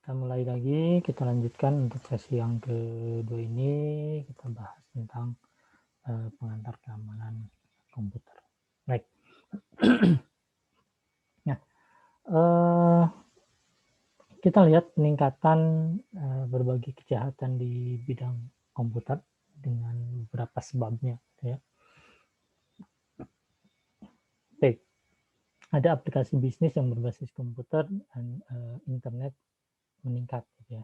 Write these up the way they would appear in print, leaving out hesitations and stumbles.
Kita mulai lagi, kita lanjutkan untuk sesi yang kedua ini, kita bahas tentang pengantar keamanan komputer. Baik. Nah, eh, kita lihat peningkatan berbagai kejahatan di bidang komputer dengan beberapa sebabnya, ya. Baik, ada aplikasi bisnis yang berbasis komputer dan internet meningkat, ya.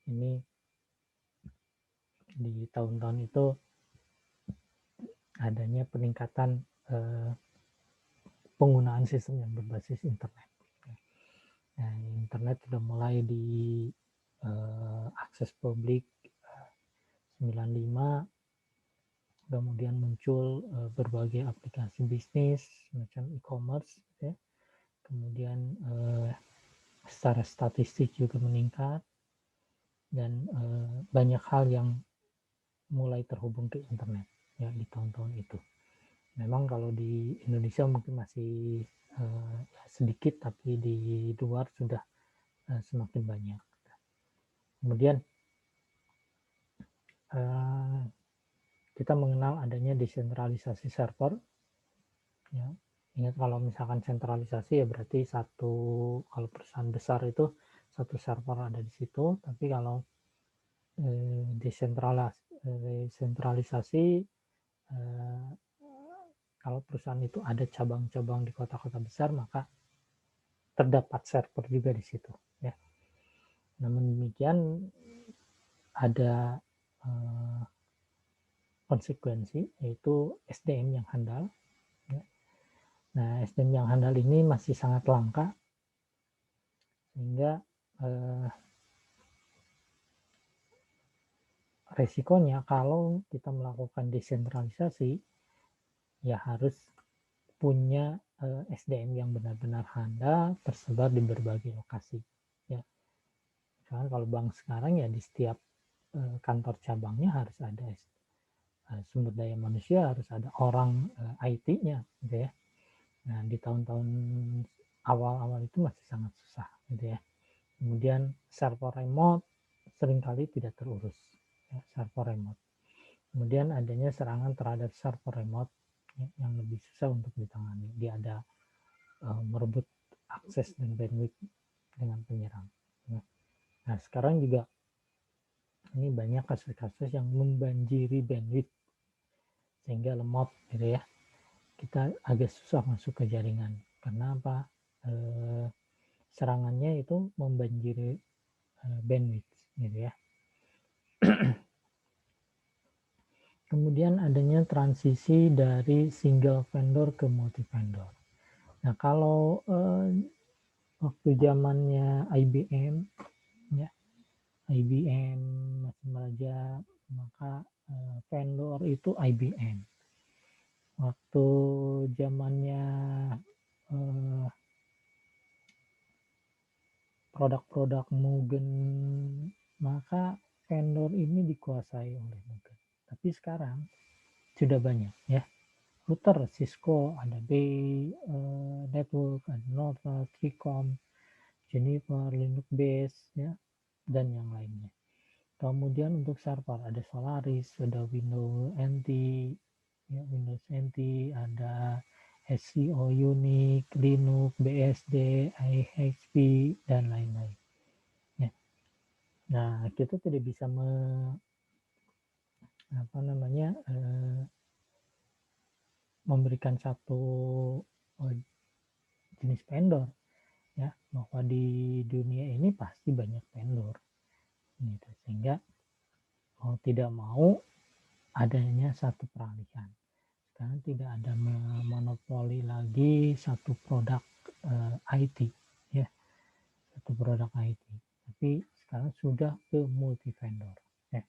Ini di tahun-tahun itu adanya peningkatan penggunaan sistem yang berbasis internet. Nah, internet sudah mulai di akses publik 95, kemudian muncul berbagai aplikasi bisnis macam e-commerce, ya. Kemudian secara statistik juga meningkat dan banyak hal yang mulai terhubung ke internet, ya, di tahun-tahun itu. Memang kalau di Indonesia mungkin masih sedikit, tapi di luar sudah semakin banyak. Kemudian kita mengenal adanya desentralisasi server, ya. Ingat, kalau misalkan sentralisasi ya berarti kalau perusahaan besar itu satu server ada di situ, tapi kalau desentralisasi, kalau perusahaan itu ada cabang-cabang di kota-kota besar, maka terdapat server juga di situ, ya. Namun demikian ada konsekuensi, yaitu SDM yang handal, ya. Nah, SDM yang handal ini masih sangat langka, sehingga resikonya kalau kita melakukan desentralisasi, ya harus punya SDM yang benar-benar handal tersebar di berbagai lokasi, ya. Misalkan kalau bank sekarang ya di setiap kantor cabangnya harus ada sumber daya manusia, harus ada orang IT-nya, gitu ya. Nah, di tahun-tahun awal-awal itu masih sangat susah, gitu ya. Kemudian server remote seringkali tidak terurus, ya, server remote. Kemudian adanya serangan terhadap server remote, ya, yang lebih susah untuk ditangani. Dia ada merebut akses dan bandwidth dengan penyerang, ya. Nah, sekarang juga ini banyak kasus-kasus yang membanjiri bandwidth sehingga lemot, gitu ya. Kita agak susah masuk ke jaringan. Karena apa? Serangannya itu membanjiri bandwidth, gitu ya. Kemudian adanya transisi dari single vendor ke multi vendor. Nah, kalau waktu zamannya IBM, ya, IBM masih meraja, maka vendor itu IBM. Waktu zamannya produk-produk Mugen, maka vendor ini dikuasai oleh Mugen. Tapi sekarang sudah banyak, ya. Router Cisco, ada Bay Network, ada Nortel, Tricom, Juniper, Linux Base, ya, dan yang lainnya. Kemudian untuk server ada Solaris, ada Windows NT, ya, Windows NT, ada SCO Unix, Linux, BSD, IHP, dan lain-lain, ya. Nah, kita tidak bisa memberikan satu jenis vendor, ya, bahwa di dunia ini pasti banyak vendor, gitu. Sehingga mau tidak mau adanya satu peralihan. Sekarang tidak ada monopoli lagi satu produk IT, ya, satu produk IT. Tapi sekarang sudah ke multi vendor, ya.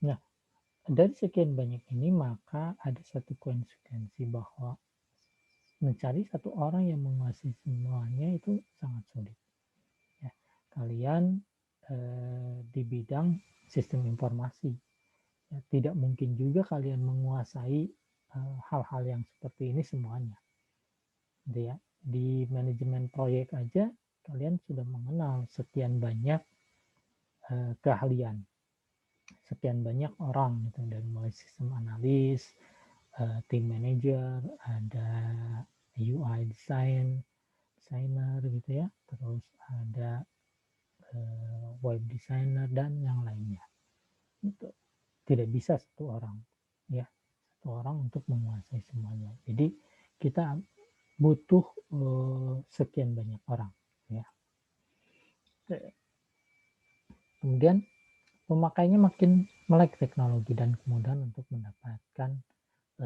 Nah, dari sekian banyak ini, maka ada satu konsekuensi bahwa mencari satu orang yang menguasai semuanya itu sangat sulit, ya. Kalian di bidang sistem informasi, ya, tidak mungkin juga kalian menguasai hal-hal yang seperti ini semuanya, gitu ya. Di manajemen proyek aja kalian sudah mengenal sekian banyak keahlian, sekian banyak orang gitu, dari mulai sistem analis, team manager, ada UI designer gitu ya, terus ada web designer dan yang lainnya. Itu tidak bisa satu orang ya, satu orang untuk menguasai semuanya. Jadi kita butuh sekian banyak orang ya. Kemudian pemakainya makin melek teknologi dan kemudahan untuk mendapatkan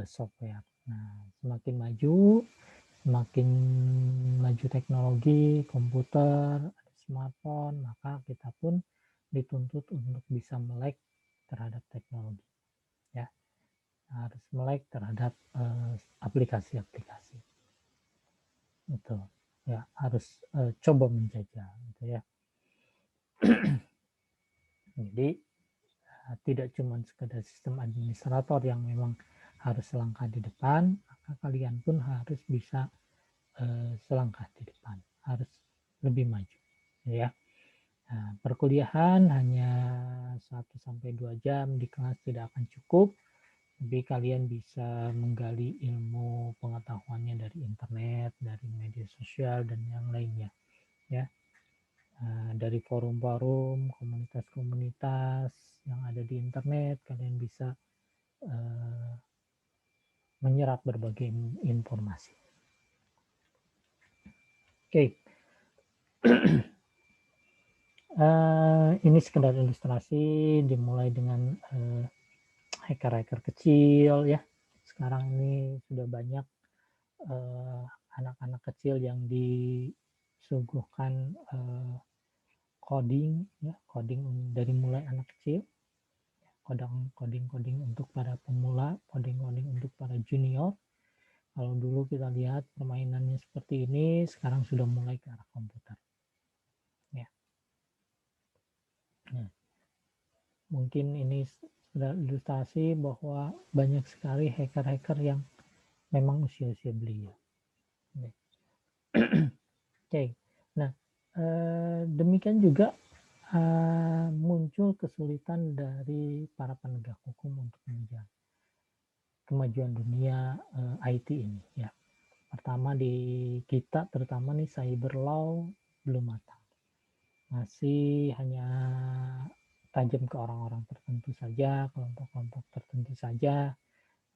software. Nah, semakin maju teknologi, komputer, smartphone, maka kita pun dituntut untuk bisa melek terhadap teknologi. Ya, harus melek terhadap aplikasi-aplikasi. Itu ya, harus coba menjajal, gitu ya. Jadi tidak cuma sekedar sistem administrator yang memang harus selangkah di depan, maka kalian pun harus bisa selangkah di depan, harus lebih maju, ya. Nah, perkuliahan hanya 1-2 jam di kelas tidak akan cukup, tapi kalian bisa menggali ilmu pengetahuannya dari internet, dari media sosial dan yang lainnya, ya. Dari forum-forum, komunitas-komunitas yang ada di internet, kalian bisa menyerap berbagai informasi. Oke. Ini sekedar ilustrasi, dimulai dengan hacker-hacker kecil ya. Sekarang ini sudah banyak anak-anak kecil yang disuguhkan coding ya, coding dari mulai anak kecil, coding untuk para pemula, coding untuk para junior. Kalau dulu kita lihat permainannya seperti ini, sekarang sudah mulai ke arah komputer. Ya. Nah, mungkin ini sudah ilustrasi bahwa banyak sekali hacker-hacker yang memang usia-usia belia. Oke. Nah, demikian juga muncul kesulitan dari para penegak hukum untuk mengejar kemajuan dunia IT ini ya. Pertama di kita terutama nih cyber law belum matang. Masih hanya tajam ke orang-orang tertentu saja, kelompok-kelompok tertentu saja,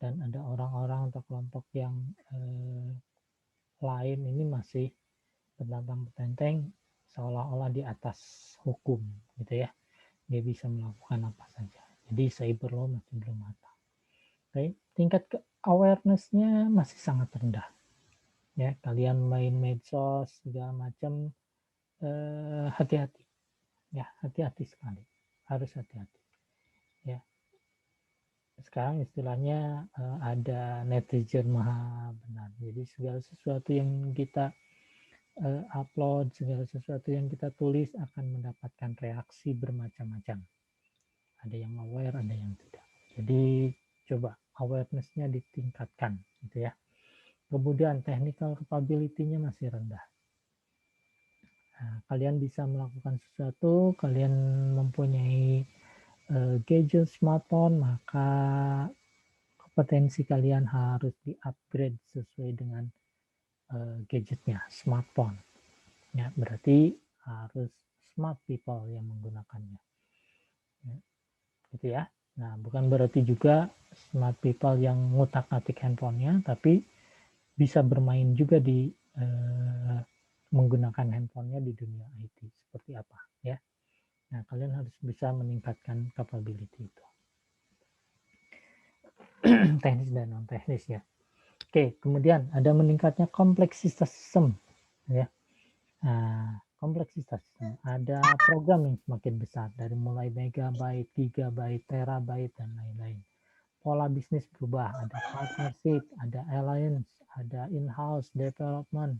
dan ada orang-orang atau kelompok yang lain ini masih bertentang-bertenteng seolah-olah di atas hukum gitu ya. Dia bisa melakukan apa saja. Jadi cyber law masih belum matang. Okay. Tingkat awareness-nya masih sangat rendah. Ya, kalian main medsos segala macam, hati-hati. Ya, hati-hati sekali. Harus hati-hati. Ya. Sekarang istilahnya ada netizen maha benar. Jadi segala sesuatu yang kita upload, segala sesuatu yang kita tulis akan mendapatkan reaksi bermacam-macam. Ada yang aware, ada yang tidak. Jadi coba awareness-nya ditingkatkan, gitu ya. Kemudian technical capability-nya masih rendah. Nah, kalian bisa melakukan sesuatu, kalian mempunyai gadget smartphone, maka kompetensi kalian harus di-upgrade sesuai dengan gadgetnya, smartphone. Ya, berarti harus smart people yang menggunakannya. Ya, gitu ya. Nah, bukan berarti juga smart people yang ngutak-ngatik handphonenya, tapi bisa bermain juga di menggunakan handphonenya di dunia IT seperti apa ya. Nah, kalian harus bisa meningkatkan capability itu. Teknis dan non teknis ya. Oke, kemudian ada meningkatnya kompleksitas sistem ya. Nah, kompleksitas sistem. Ada program yang semakin besar dari mulai megabyte, gigabyte, terabyte dan lain-lain. Pola bisnis berubah, ada partnership, ada alliance, ada in-house development,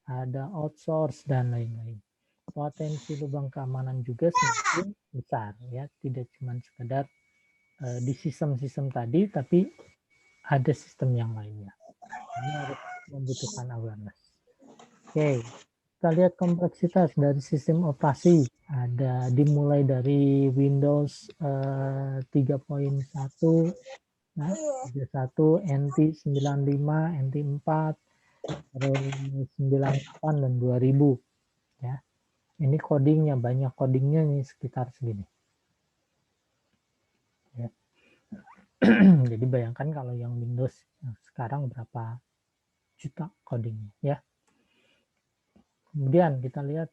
ada outsource dan lain-lain. Potensi lubang keamanan juga semakin besar ya, tidak cuma sekedar di sistem-sistem tadi, tapi ada sistem yang lainnya. Ini harus membutuhkan awareness. Oke, kita lihat kompleksitas dari sistem operasi. Ada dimulai dari Windows 3.1, nah, 31, NT 95, NT 4, terus 98 dan 2000. Ya, ini codingnya, banyak codingnya nih sekitar segini. Ya. Jadi bayangkan kalau yang Windows sekarang berapa juta codingnya, ya. Kemudian kita lihat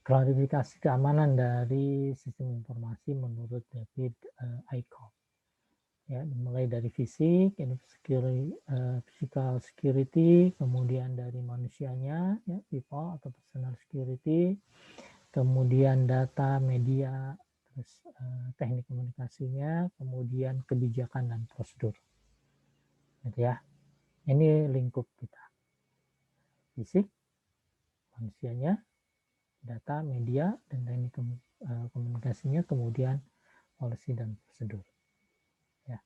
klarifikasi keamanan dari sistem informasi menurut David Icke. Ya, mulai dari fisik, physical security, kemudian dari manusianya, ya, people atau personal security, kemudian data, media, terus teknik komunikasinya, kemudian kebijakan dan prosedur. Gitu ya. Ini lingkup kita. Fisik, manusianya, data, media, dan teknik komunikasinya, kemudian policy dan prosedur. Ya.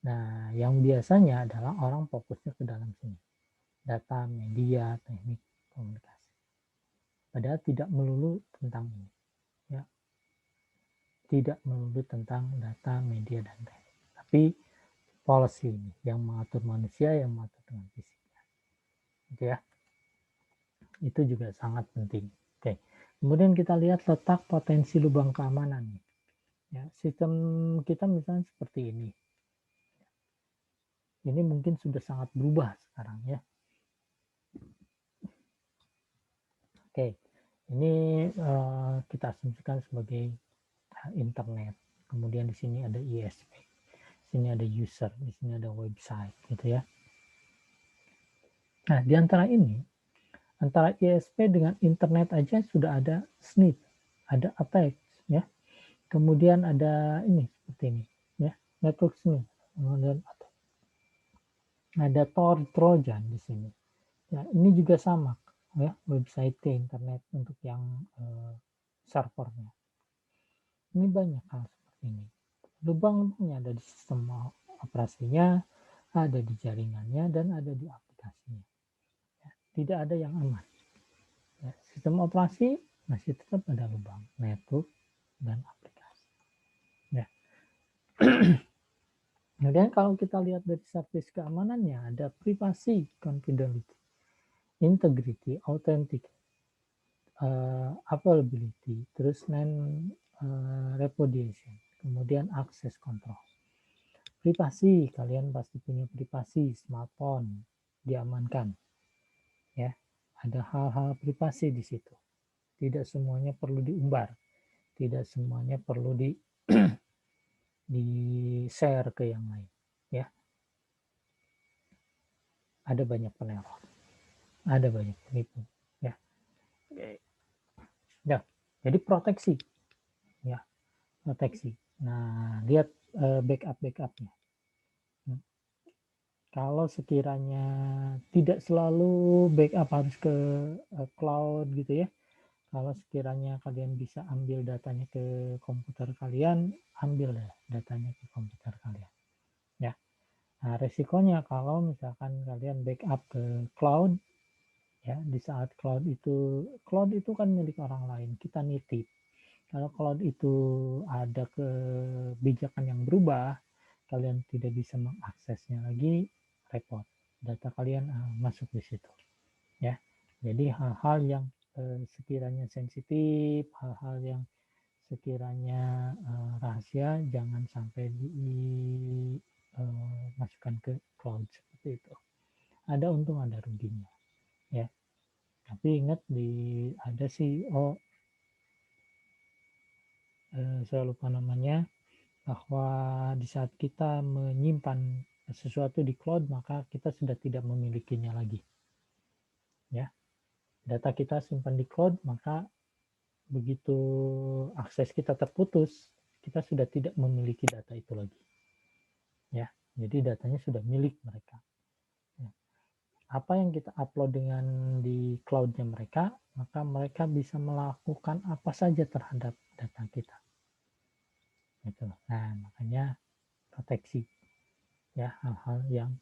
Nah, yang biasanya adalah orang fokusnya ke dalam sini. Data, media, teknik komunikasi. Padahal tidak melulu tentang ini. Ya. Tidak melulu tentang data, media, dan teknik. Tapi policy ini yang mengatur manusia, yang mengatur dengan fisiknya. Gitu ya. Itu juga sangat penting. Oke. Kemudian kita lihat letak potensi lubang keamanan. Ya, sistem kita misalnya seperti ini. Ini mungkin sudah sangat berubah sekarang ya. Oke, ini kita asumsikan sebagai internet. Kemudian di sini ada ISP, di sini ada user, di sini ada website, gitu ya. Nah, di antara ini, antara ISP dengan internet aja sudah ada snip, ada attack, ya. Kemudian ada ini seperti ini, ya, network snip, kemudian ada Trojan di sini. Ya, ini juga sama, ya, website ke internet untuk yang servernya. Ini banyak hal seperti ini. Lubang-lubangnya ada di sistem operasinya, ada di jaringannya, dan ada di aplikasinya. Ya, tidak ada yang aman. Ya, sistem operasi masih tetap ada lubang, network, dan aplikasi. Ya. Kemudian kalau kita lihat dari service keamanannya, ada privasi, confidentiality, integrity, authentic, availability, terus repudiation, kemudian access control. Privasi, kalian pasti punya privasi, smartphone diamankan. Ya, ada hal-hal privasi di situ. Tidak semuanya perlu diumbar, tidak semuanya perlu di share ke yang lain. Ya, ada banyak peneror, ada banyak penipu. Ya, ya. Jadi proteksi, ya, proteksi. Nah, lihat backupnya. Kalau sekiranya tidak selalu backup harus ke cloud gitu ya. Kalau sekiranya kalian bisa ambil datanya ke komputer kalian, ambil datanya ke komputer kalian. Ya. Nah, resikonya kalau misalkan kalian backup ke cloud, ya, di saat cloud itu kan milik orang lain, kita nitip. Kalau cloud itu ada kebijakan yang berubah, kalian tidak bisa mengaksesnya lagi, repot. Data kalian masuk di situ. Ya. Jadi hal-hal yang sekiranya sensitif, hal-hal yang sekiranya rahasia, jangan sampai dimasukkan ke cloud seperti itu. Ada untung ada ruginya, ya. Tapi ingat ada CEO, saya lupa namanya, bahwa di saat kita menyimpan sesuatu di cloud maka kita sudah tidak memilikinya lagi. Ya, data kita simpan di cloud maka begitu akses kita terputus, kita sudah tidak memiliki data itu lagi. Ya, jadi datanya sudah milik mereka. Ya. Apa yang kita upload dengan di cloudnya mereka, maka mereka bisa melakukan apa saja terhadap data kita. Gitu. Nah, makanya proteksi, ya, hal-hal yang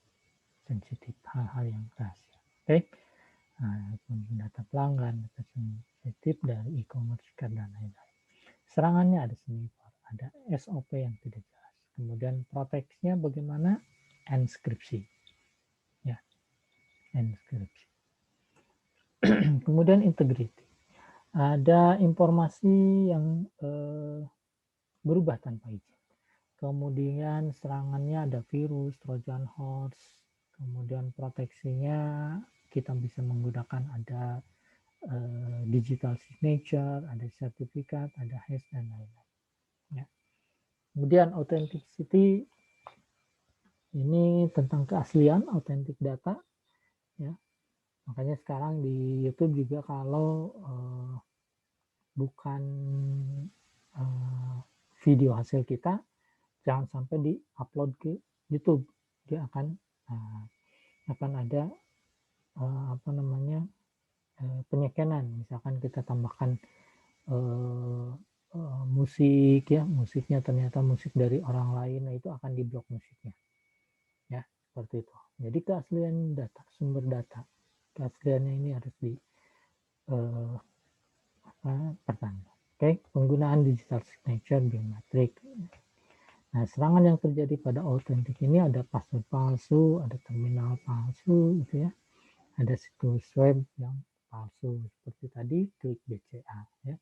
sensitif, hal-hal yang rahasia. Oke. data pelanggan, data sensitif dari e-commerce dan lain-lain. Serangannya ada sniper, ada SOP yang tidak jelas. Kemudian proteksinya bagaimana? Enskripsi. Ya, enskripsi. Kemudian integrity. Ada informasi yang berubah tanpa izin. Kemudian serangannya ada virus, Trojan horse. Kemudian proteksinya kita bisa menggunakan ada digital signature, ada sertifikat, ada hash dan lain-lain. Ya. Kemudian authenticity ini tentang keaslian, authentic data. Ya. Makanya sekarang di YouTube juga kalau bukan video hasil kita, jangan sampai di-upload ke YouTube. Dia akan ada penyekenan. Misalkan kita tambahkan musik, ya musiknya ternyata musik dari orang lain, nah itu akan diblok musiknya, ya seperti itu. Jadi keaslian data, sumber data, keasliannya ini harus pertanda. Oke, penggunaan digital signature, biometrik. Nah, serangan yang terjadi pada authentic ini ada password palsu, ada terminal palsu, gitu ya. Ada situs web yang palsu seperti tadi klik BCA, ya.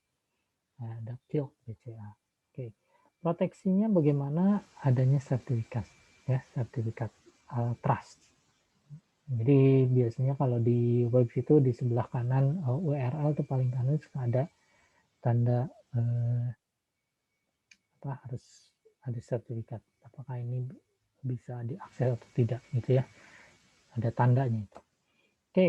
Ada kill BCA. Oke, proteksinya bagaimana? Adanya sertifikat, ya, sertifikat trust. Jadi biasanya kalau di web itu di sebelah kanan URL itu paling kanan ada tanda harus ada sertifikat. Apakah ini bisa diakses atau tidak, gitu ya? Ada tandanya itu. Oke.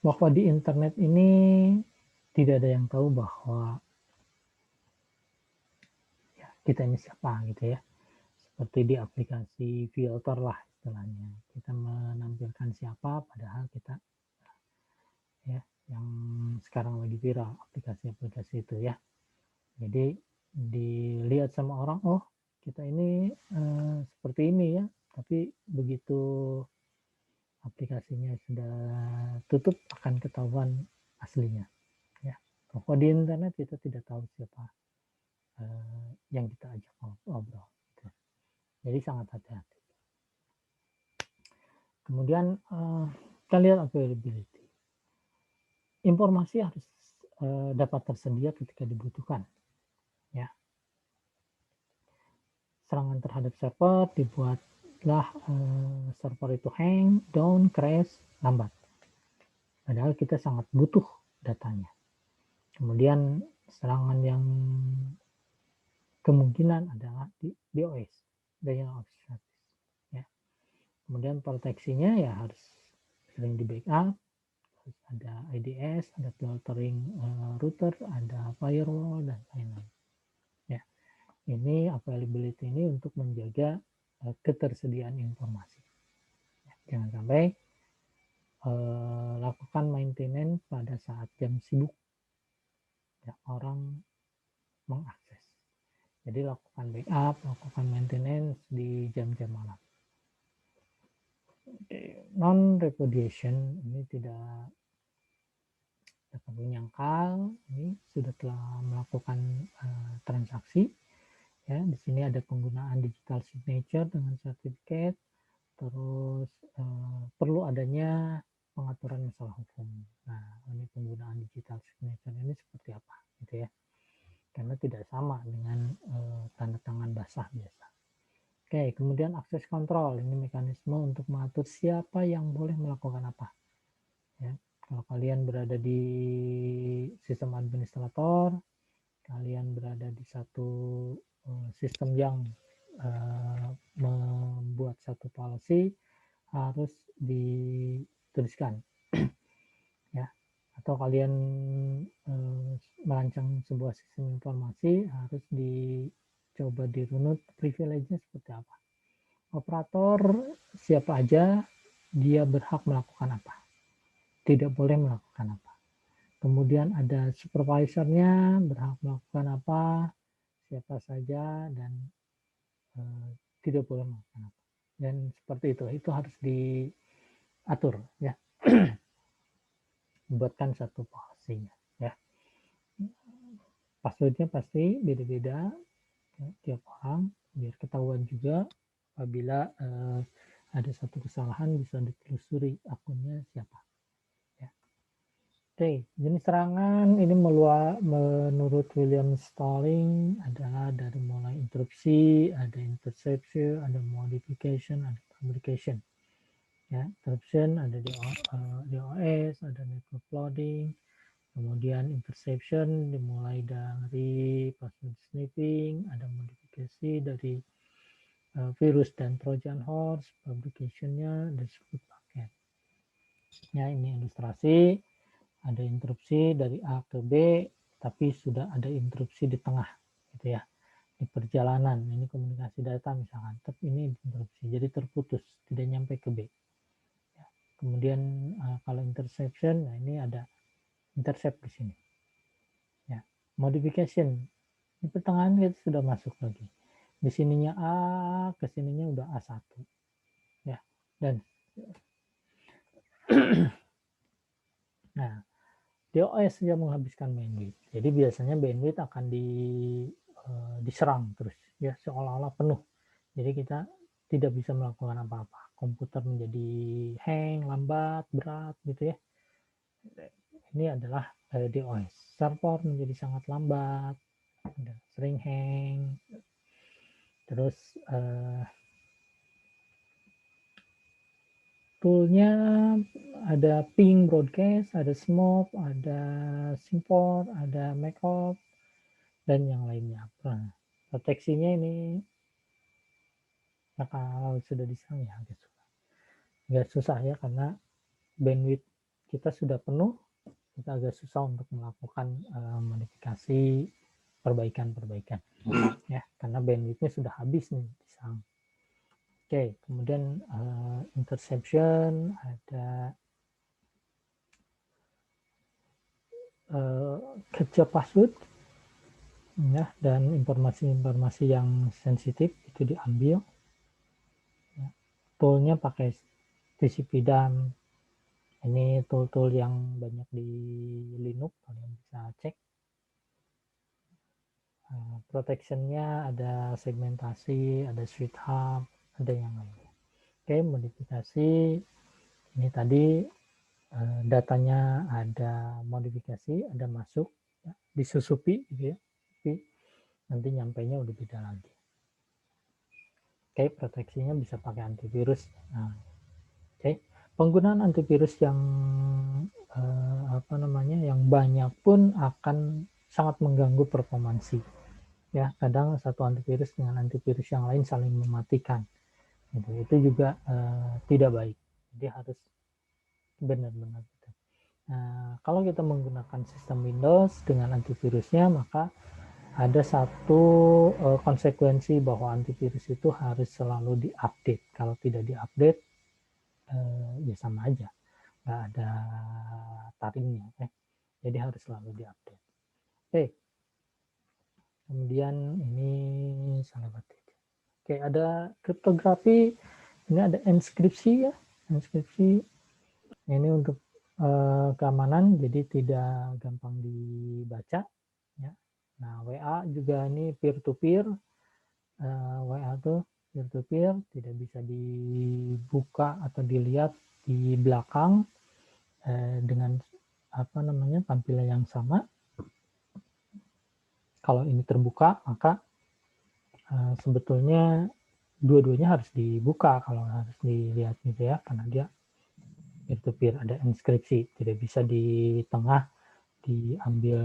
Bahwa di internet ini tidak ada yang tahu bahwa ya, kita ini siapa, gitu ya. Seperti di aplikasi filter lah istilahnya. Kita menampilkan siapa padahal kita ya yang sekarang lagi viral aplikasi-aplikasi itu ya. Jadi dilihat sama orang, oh kita ini seperti ini ya, tapi begitu aplikasinya sudah tutup akan ketahuan aslinya. Ya, pokok di internet kita tidak tahu siapa yang kita ajak ngobrol. Jadi sangat hati-hati. Kemudian kita lihat availability. Informasi harus dapat tersedia ketika dibutuhkan. Ya. Serangan terhadap server dibuatlah server itu hang, down, crash, lambat. Padahal kita sangat butuh datanya. Kemudian serangan yang kemungkinan adalah di DOS, denial of service. Ya. Kemudian proteksinya ya harus sering di backup, harus ada IDS, ada filtering router, ada firewall dan lain-lain. Ya. Ini availability ini untuk menjaga ketersediaan informasi. Ya, jangan sampai lakukan maintenance pada saat jam sibuk. Ya, orang mengakses. Jadi lakukan backup, lakukan maintenance di jam-jam malam. Non-repudiation ini tidak dapat menyangkal, ini sudah telah melakukan transaksi. Ya, di sini ada penggunaan digital signature dengan sertifikat, terus perlu adanya pengaturan masalah hukum. Nah, ini penggunaan digital signature ini seperti apa, gitu ya? Karena tidak sama dengan tanda tangan basah biasa. Oke, kemudian akses kontrol, ini mekanisme untuk mengatur siapa yang boleh melakukan apa. Ya, kalau kalian berada di sistem administrator, kalian berada di satu sistem yang membuat satu policy, harus dituliskan. Ya, atau kalian merancang sebuah sistem informasi, harus dicoba dirunut privilege-nya seperti apa. Operator siapa aja dia berhak melakukan apa, tidak boleh melakukan apa. Kemudian ada supervisornya berhak melakukan apa, siapa saja, dan tidak boleh melakukan apa. Dan seperti itu harus atur ya. Buatkan satu policy ya. Passwordnya pasti beda-beda ya, tiap orang biar ketahuan juga apabila ada satu kesalahan bisa ditelusuri akunnya siapa. Ya. Oke, jenis serangan ini menurut William Stalling adalah dari mulai interupsi, ada interception, ada modification, ada fabrication. Ya, interruption ada di DOS, ada network flooding, kemudian interception dimulai dari password sniffing, ada modifikasi dari virus dan Trojan horse, fabrication-nya disebut paket. Ya, ini ilustrasi, ada interupsi dari A ke B, tapi sudah ada interupsi di tengah, gitu ya, di perjalanan. Ini komunikasi data misalkan, tapi ini interupsi, jadi terputus, tidak nyampe ke B. Kemudian kalau interception, nah ini ada intercept di sini. Ya, modification di pertengahan kita sudah masuk lagi. Di sininya A, ke sininya udah A1. Ya, dan nah, DOS yang menghabiskan bandwidth. Jadi biasanya bandwidth akan diserang terus, ya seolah-olah penuh. Jadi kita tidak bisa melakukan apa-apa. Komputer menjadi hang, lambat, berat, gitu ya. Ini adalah DOS. Server menjadi sangat lambat, sering hang. Terus toolnya ada ping broadcast, ada smoke, ada simport, ada makeup, dan yang lainnya. Nah, proteksinya ini, nah kalau sudah diserang ya agak susah ya, karena bandwidth kita sudah penuh, kita agak susah untuk melakukan modifikasi perbaikan ya, karena bandwidthnya sudah habis nih diserang. Oke, kemudian interception, ada capture password ya, dan informasi-informasi yang sensitif itu diambil ya. Toolnya pakai TCP/DAM. Ini tool-tool yang banyak di Linux, kalian bisa cek. Protectionnya ada segmentasi, ada switch hub, ada yang lain. Oke, modifikasi ini tadi datanya ada modifikasi, ada masuk, ya, disusupi gitu ya, tapi nanti nyampainya udah beda lagi. Oke, proteksinya bisa pakai antivirus. Nah, oke, penggunaan antivirus yang yang banyak pun akan sangat mengganggu performansi. Ya, kadang satu antivirus dengan antivirus yang lain saling mematikan. Gitu. Itu juga tidak baik. Jadi harus benar-benar. Nah, kalau kita menggunakan sistem Windows dengan antivirusnya, maka ada satu konsekuensi bahwa antivirus itu harus selalu diupdate. Kalau tidak diupdate, ya sama aja, nggak ada taringnya. Jadi harus selalu diupdate. Oke, kemudian ini salah batik. Oke, ada kriptografi. Ini ada enskripsi ya, enskripsi. Ini untuk keamanan, jadi tidak gampang dibaca. Ya. Nah, WA juga ini peer-to-peer. WA itu peer-to-peer, tidak bisa dibuka atau dilihat di belakang dengan tampilan yang sama. Kalau ini terbuka, maka sebetulnya dua-duanya harus dibuka kalau harus dilihat gitu ya, karena dia peer-to-peer, ada inskripsi, tidak bisa di tengah diambil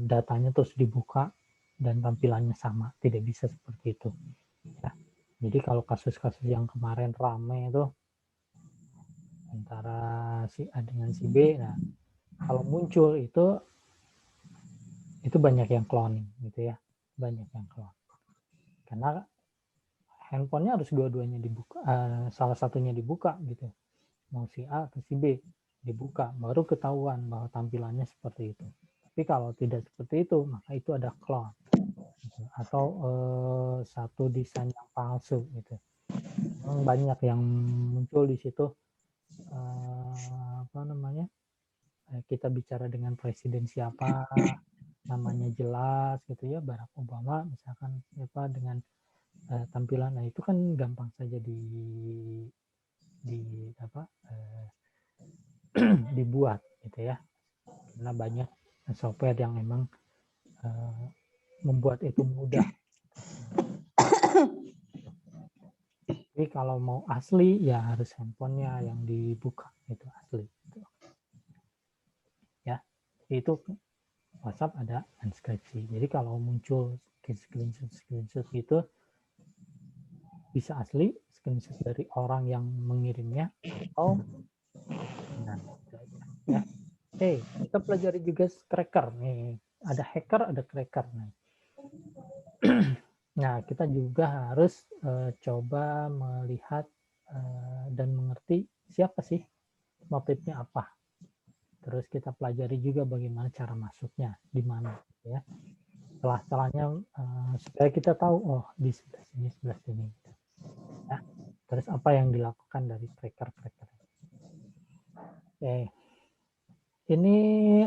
datanya terus dibuka dan tampilannya sama, tidak bisa seperti itu ya. Jadi kalau kasus-kasus yang kemarin rame itu antara si A dengan si B, nah kalau muncul itu banyak yang cloning gitu ya, banyak yang clone, karena handphonenya harus dua-duanya dibuka, salah satunya dibuka gitu, mau si A atau si B dibuka, baru ketahuan bahwa tampilannya seperti itu. Tapi kalau tidak seperti itu, maka itu ada clone gitu. Atau satu desain yang palsu gitu. Memang banyak yang muncul di situ, apa namanya, kita bicara dengan presiden siapa, namanya jelas gitu ya, Barack Obama misalkan apa dengan tampilan, nah itu kan gampang saja di apa dibuat gitu ya, karena banyak software yang memang membuat itu mudah. Jadi kalau mau asli ya harus handphonenya yang dibuka itu asli. Gitu. Ya, itu WhatsApp ada inskripsi. Jadi kalau muncul screenshot itu bisa asli screenshot dari orang yang mengirimnya atau nah, ya. Oke, kita pelajari juga cracker nih. Ada hacker, ada cracker nih. Nah, kita juga harus coba melihat dan mengerti siapa sih motifnya apa. Terus kita pelajari juga bagaimana cara masuknya, di mana, ya. Setelahnya supaya kita tahu, oh di sebelah sini. Ya. Terus apa yang dilakukan dari cracker-cracker. Oke. Ini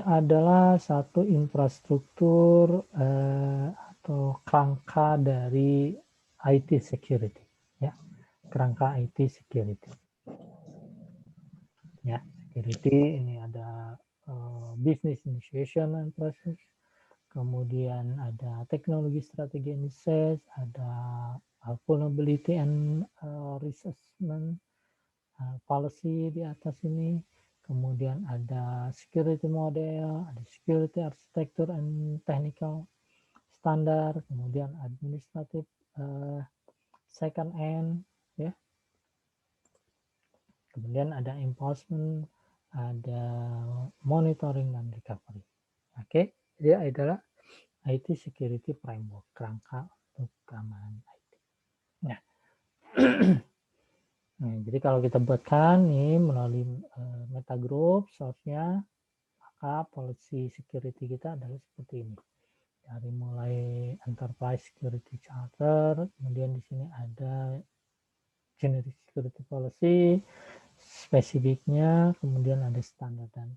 adalah satu infrastruktur atau kerangka dari IT security, ya, kerangka IT security. Ya, security ini ada business initiation and process, kemudian ada teknologi strategi and research, ada vulnerability and risk assessment, policy di atas ini, kemudian ada security model, ada security architecture and technical standar, kemudian administrative second end, ya. Kemudian ada enforcement, ada monitoring dan recovery. Oke, dia adalah IT security framework, kerangka untuk keamanan IT. Nah, nah, jadi kalau kita buatkan nih melalui meta group source-nya, maka policy security kita adalah seperti ini. Dari mulai enterprise security charter, kemudian di sini ada generic security policy, spesifiknya, kemudian ada standar dan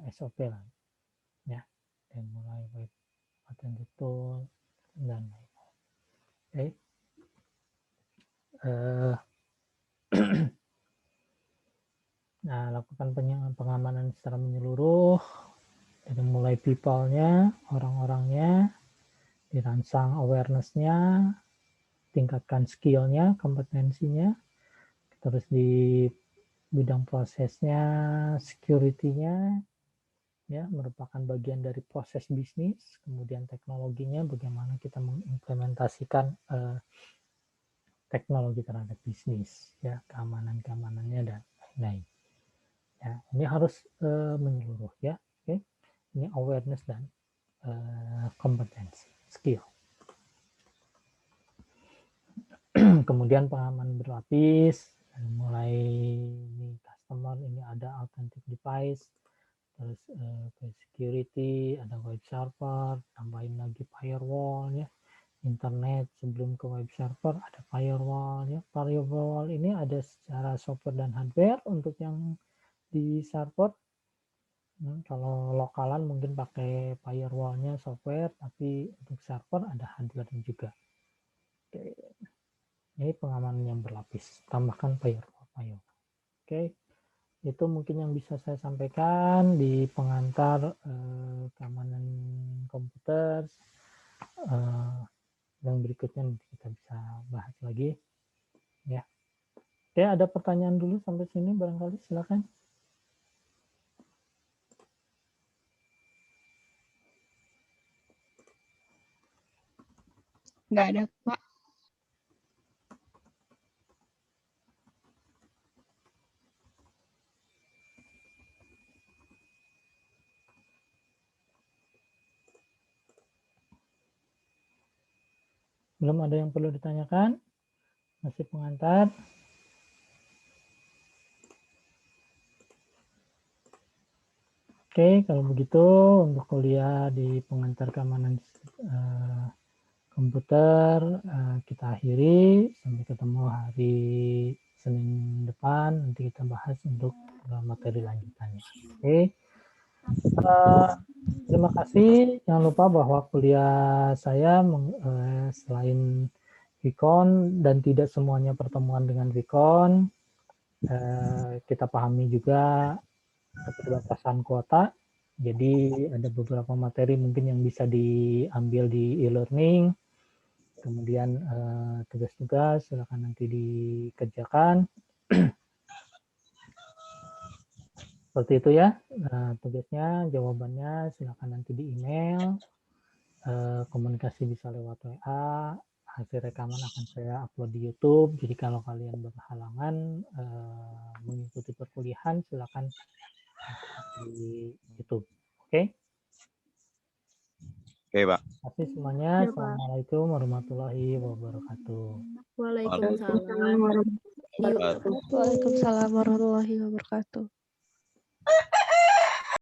SOP lah, ya, dan mulai web authentic tool dan lain-lain. Okay. Nah, lakukan pengamanan secara menyeluruh dari mulai people-nya, orang-orangnya, dirangsang awareness-nya, tingkatkan skill-nya, kompetensinya, terus di bidang prosesnya, security-nya, ya, merupakan bagian dari proses bisnis, kemudian teknologinya, bagaimana kita mengimplementasikan teknologi terhadap bisnis, ya, keamanannya dan lain-lain. Ya, ini harus menyeluruh, ya, oke. Ini awareness dan kompetensi, skill. Kemudian pengamanan berlapis, mulai ini customer, ini ada authentic device, terus security, ada web server, tambahin lagi firewall, ya, internet sebelum ke web server ada firewall, ya. Firewall ini ada secara software dan hardware untuk yang di server. Kalau lokalan mungkin pakai firewallnya software, tapi untuk server ada hardware juga. Oke. Ini pengamanan yang berlapis, tambahkan firewall. Oke, itu mungkin yang bisa saya sampaikan di pengantar keamanan komputer. Yang berikutnya nanti kita bisa bahas lagi, ya. Oke, ada pertanyaan dulu sampai sini barangkali, silakan. Nggak ada, Pak. Belum ada yang perlu ditanyakan? Masih pengantar? Oke, kalau begitu untuk kuliah di pengantar keamanan komputer kita akhiri. Sampai ketemu hari Senin depan nanti kita bahas untuk materi lanjutannya. Oke. Terima kasih. Jangan lupa bahwa kuliah saya selain Vkon dan tidak semuanya pertemuan dengan Vkon, kita pahami juga keterbatasan kuota. Jadi ada beberapa materi mungkin yang bisa diambil di e-learning. Kemudian tugas-tugas silakan nanti dikerjakan. Seperti itu ya. Tugasnya, jawabannya silakan nanti di email. Komunikasi bisa lewat WA. Hasil rekaman akan saya upload di YouTube. Jadi kalau kalian berhalangan mengikuti perkuliahan, silakan di YouTube. Oke? Oke, Pak. Terima kasih semuanya. Ya, Pak. Assalamualaikum warahmatullahi wabarakatuh. Waalaikumsalam. Waalaikumsalam warahmatullahi wabarakatuh.